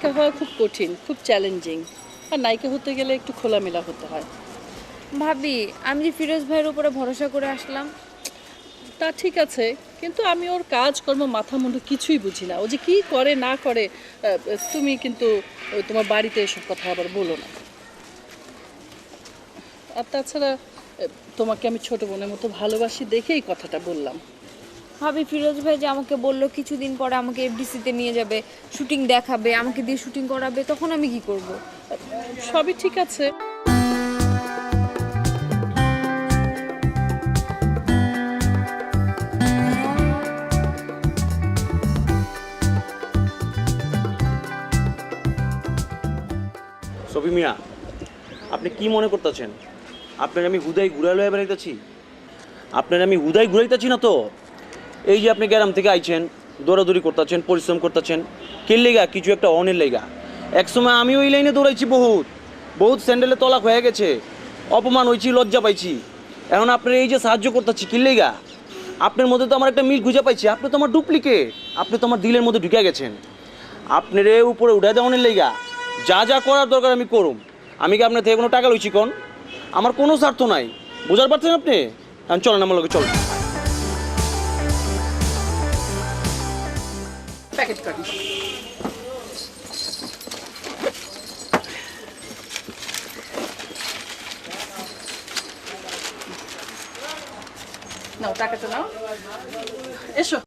নায়িকা হওয়া খুব কঠিন, খুব চ্যালেঞ্জিং। আর নায়িকা হতে গেলে একটু খোলামেলা হতে হয়। ভাবি, আমি যে ফিরোজ ভাইয়ের উপরে ভরসা করে আসলাম। তা ঠিক আছে, কিন্তু আমি ওর কাজকর্ম মাথা মুন্ডু কিছুই বুঝি না। ও যে কি করে না করে, তুমি কিন্তু তোমার বাড়িতে এসব কথা আবার বলো না। আর তাছাড়া তোমাকে আমি ছোট বোনের মতো ভালোবাসি দেখেই কথাটা বললাম। ভাবি, ফিরোজ ভাই যে আমাকে বললো কিছুদিন পরে আমাকে এফডিসিতে নিয়ে যাবে, শুটিং দেখাবে, আমাকে দিয়ে শুটিং করাবে, তখন আমি কি করব? সবই ঠিক আছে। সফি মিয়া, আপনি কি মনে করতেছেন আপনার আমি হুদাই ঘুরাইয়া বেড়াইতেছি? আপনার আমি হুদাই ঘুরাইতেছি না তো। এই যে আপনি গ্রাম থেকে আইছেন, দৌড়াদৌড়ি করতেছেন, পরিশ্রম করতেছেন, কের লেগা? কিছু একটা অনের লেগা। একসময় আমি ওই লাইনে দৌড়াইছি, বহুত বহুত স্যান্ডেলে তলাক হয়ে গেছে, অপমান হয়েছি, লজ্জা পাইছি। এখন আপনার এই যে সাহায্য করতেছি কির লেগা? আপনার মধ্যে তো আমার একটা মিল খুঁজে পাইছি। আপনি তো আমার ডুপ্লিকেট, আপনি তো আমার দিলের মধ্যে ঢুকে গেছেন। আপনার এ উপরে উঠে দেওয়ানের লেগা যা যা করার দরকার আমি করুম। আমি কি আপনার থেকে কোনো টাকা লইছি? কোন আমার কোনো স্বার্থ নাই, বুঝতে পারছেন আপনি? এখন চলেন আমার লোকে, চলেন। প্যাকেট করি। নাও টাকাটা নাও, এসো।